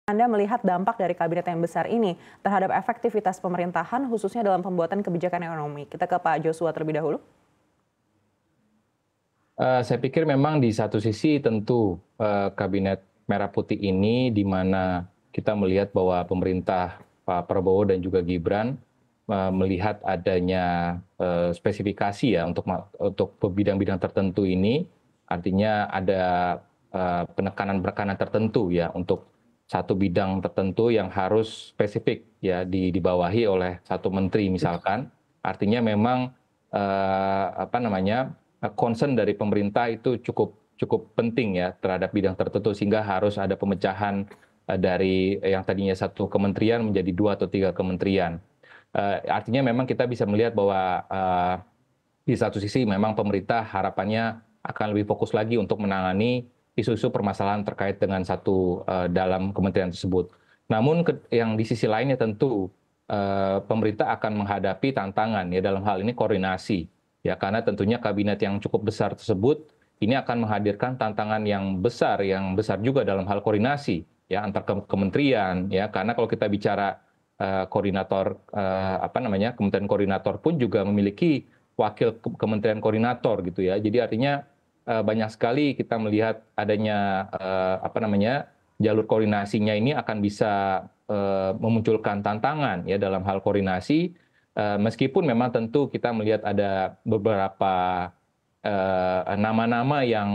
Anda melihat dampak dari kabinet yang besar ini terhadap efektivitas pemerintahan khususnya dalam pembuatan kebijakan ekonomi? Kita ke Pak Joshua terlebih dahulu. Saya pikir memang di satu sisi tentu kabinet merah putih ini di mana kita melihat bahwa pemerintah Pak Prabowo dan juga Gibran melihat adanya spesifikasi ya untuk bidang-bidang tertentu ini, artinya ada penekanan-penekanan tertentu ya untuk satu bidang tertentu yang harus spesifik ya dibawahi oleh satu menteri misalkan, artinya memang apa namanya concern dari pemerintah itu cukup penting ya terhadap bidang tertentu sehingga harus ada pemecahan dari yang tadinya satu kementerian menjadi 2 atau 3 kementerian. Artinya memang kita bisa melihat bahwa di satu sisi memang pemerintah harapannya akan lebih fokus lagi untuk menangani isu-isu permasalahan terkait dengan satu dalam kementerian tersebut. Namun yang di sisi lainnya tentu pemerintah akan menghadapi tantangan ya dalam hal ini koordinasi ya karena tentunya kabinet yang cukup besar tersebut ini akan menghadirkan tantangan yang besar juga dalam hal koordinasi ya antar kementerian ya karena kalau kita bicara koordinator apa namanya kementerian koordinator pun juga memiliki wakil kementerian koordinator gitu ya. Jadi artinya banyak sekali kita melihat adanya apa namanya jalur koordinasinya ini akan bisa memunculkan tantangan ya dalam hal koordinasi meskipun memang tentu kita melihat ada beberapa nama-nama yang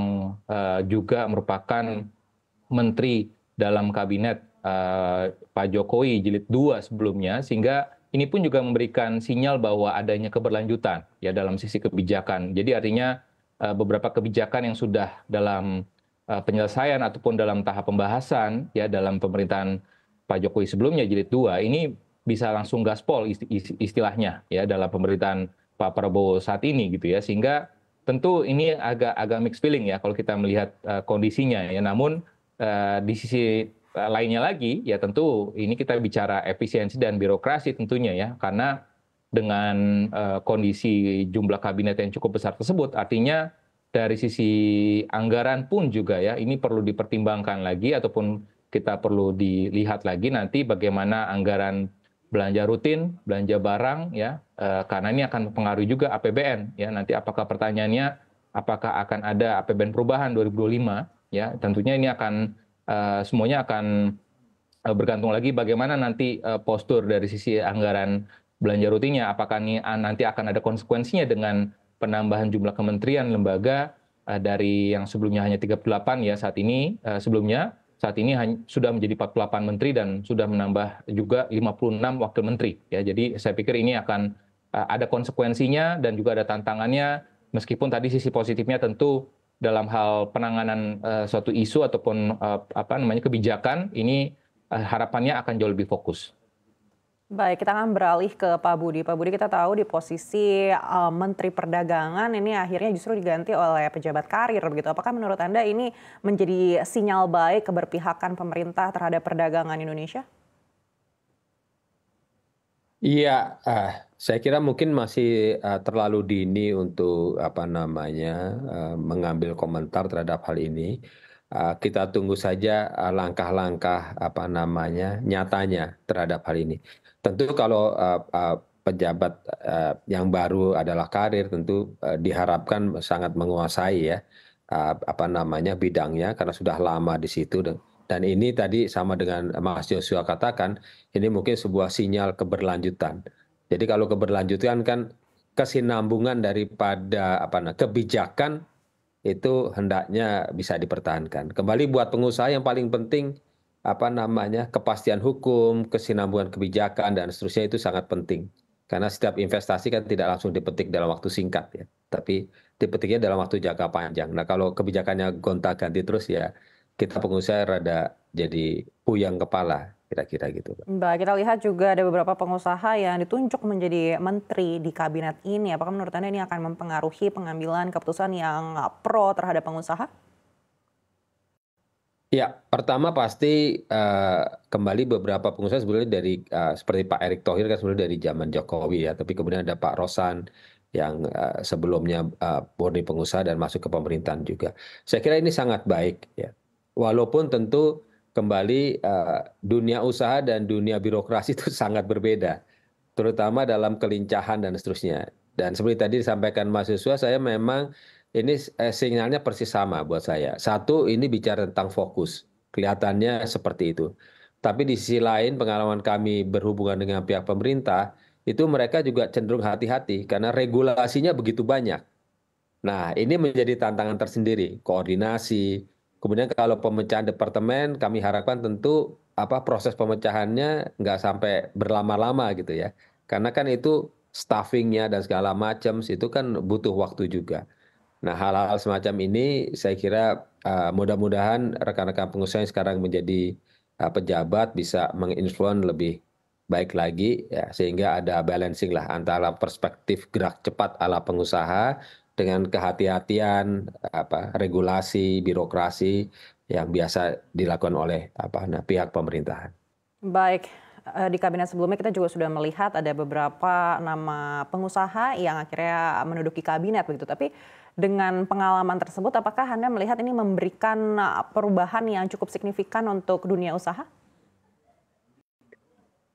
juga merupakan menteri dalam kabinet Pak Jokowi jilid 2 sebelumnya sehingga ini pun juga memberikan sinyal bahwa adanya keberlanjutan ya dalam sisi kebijakan. Jadi artinya beberapa kebijakan yang sudah dalam penyelesaian ataupun dalam tahap pembahasan ya dalam pemerintahan Pak Jokowi sebelumnya jilid 2 ini bisa langsung gaspol istilahnya ya dalam pemerintahan Pak Prabowo saat ini gitu ya sehingga tentu ini agak mixed feeling ya kalau kita melihat kondisinya ya namun di sisi lainnya lagi ya tentu ini kita bicara efisiensi dan birokrasi tentunya ya karena dengan kondisi jumlah kabinet yang cukup besar tersebut artinya dari sisi anggaran pun juga ya ini perlu dipertimbangkan lagi ataupun kita perlu dilihat lagi nanti bagaimana anggaran belanja rutin, belanja barang ya karena ini akan mempengaruhi juga APBN ya nanti apakah pertanyaannya apakah akan ada APBN perubahan 2025 ya tentunya ini akan semuanya akan bergantung lagi bagaimana nanti postur dari sisi anggaran belanja rutinnya apakah ini nanti akan ada konsekuensinya dengan penambahan jumlah kementerian lembaga dari yang sebelumnya hanya 38 ya saat ini sebelumnya saat ini sudah menjadi 48 menteri dan sudah menambah juga 56 wakil menteri ya jadi saya pikir ini akan ada konsekuensinya dan juga ada tantangannya meskipun tadi sisi positifnya tentu dalam hal penanganan suatu isu ataupun apa namanya kebijakan ini harapannya akan jauh lebih fokus. Baik, kita akan beralih ke Pak Budi. Pak Budi, kita tahu di posisi Menteri Perdagangan ini akhirnya justru diganti oleh pejabat karir begitu. Apakah menurut Anda ini menjadi sinyal baik keberpihakan pemerintah terhadap perdagangan Indonesia? Iya, saya kira mungkin masih terlalu dini untuk apa namanya mengambil komentar terhadap hal ini. Kita tunggu saja langkah-langkah apa namanya nyatanya terhadap hal ini. Tentu kalau pejabat yang baru adalah karir, tentu diharapkan sangat menguasai ya apa namanya bidangnya karena sudah lama di situ. Dan ini tadi sama dengan Mas Joshua katakan, ini mungkin sebuah sinyal keberlanjutan. Jadi kalau keberlanjutan kan kesinambungan daripada kebijakan itu hendaknya bisa dipertahankan. Kembali buat pengusaha yang paling penting apa namanya kepastian hukum, kesinambungan kebijakan dan seterusnya itu sangat penting. Karena setiap investasi kan tidak langsung dipetik dalam waktu singkat ya, tapi dipetiknya dalam waktu jangka panjang. Nah kalau kebijakannya gonta-ganti terus ya kita pengusaha rada jadi puyeng kepala kira-kira gitu. Mbak, kita lihat juga ada beberapa pengusaha yang ditunjuk menjadi menteri di kabinet ini. Apakah menurut Anda ini akan mempengaruhi pengambilan keputusan yang pro terhadap pengusaha? Ya, pertama pasti kembali beberapa pengusaha sebenarnya dari seperti Pak Erick Thohir kan sebenarnya dari zaman Jokowi ya, tapi kemudian ada Pak Rosan yang sebelumnya murni pengusaha dan masuk ke pemerintahan juga. Saya kira ini sangat baik ya. Walaupun tentu kembali dunia usaha dan dunia birokrasi itu sangat berbeda, terutama dalam kelincahan dan seterusnya. Dan seperti tadi disampaikan mahasiswa, saya memang ini sinyalnya persis sama buat saya. Satu, ini bicara tentang fokus, kelihatannya seperti itu. Tapi di sisi lain pengalaman kami berhubungan dengan pihak pemerintah, itu mereka juga cenderung hati-hati karena regulasinya begitu banyak. Nah, ini menjadi tantangan tersendiri, koordinasi. Kemudian kalau pemecahan departemen, kami harapkan tentu proses pemecahannya nggak sampai berlama-lama gitu ya. Karena kan itu staffingnya dan segala macam itu kan butuh waktu juga. Nah, hal-hal semacam ini saya kira mudah-mudahan rekan-rekan pengusaha yang sekarang menjadi pejabat bisa menginfluence lebih baik lagi ya, sehingga ada balancing lah antara perspektif gerak cepat ala pengusaha dengan kehati-hatian regulasi birokrasi yang biasa dilakukan oleh pihak pemerintahan. Baik, di kabinet sebelumnya kita juga sudah melihat ada beberapa nama pengusaha yang akhirnya menduduki kabinet begitu. Tapi dengan pengalaman tersebut, apakah Anda melihat ini memberikan perubahan yang cukup signifikan untuk dunia usaha?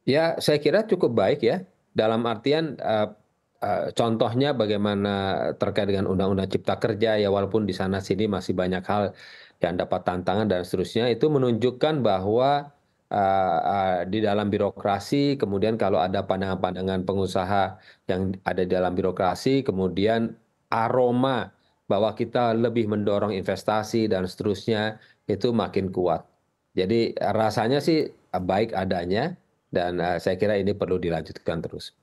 Ya, saya kira cukup baik ya. Dalam artian contohnya bagaimana terkait dengan Undang-Undang Cipta Kerja ya, walaupun di sana sini masih banyak hal yang dapat tantangan dan seterusnya, itu menunjukkan bahwa di dalam birokrasi, kemudian kalau ada pandangan-pandangan pengusaha yang ada di dalam birokrasi, kemudian aroma bahwa kita lebih mendorong investasi dan seterusnya itu makin kuat. Jadi rasanya sih baik adanya dan saya kira ini perlu dilanjutkan terus.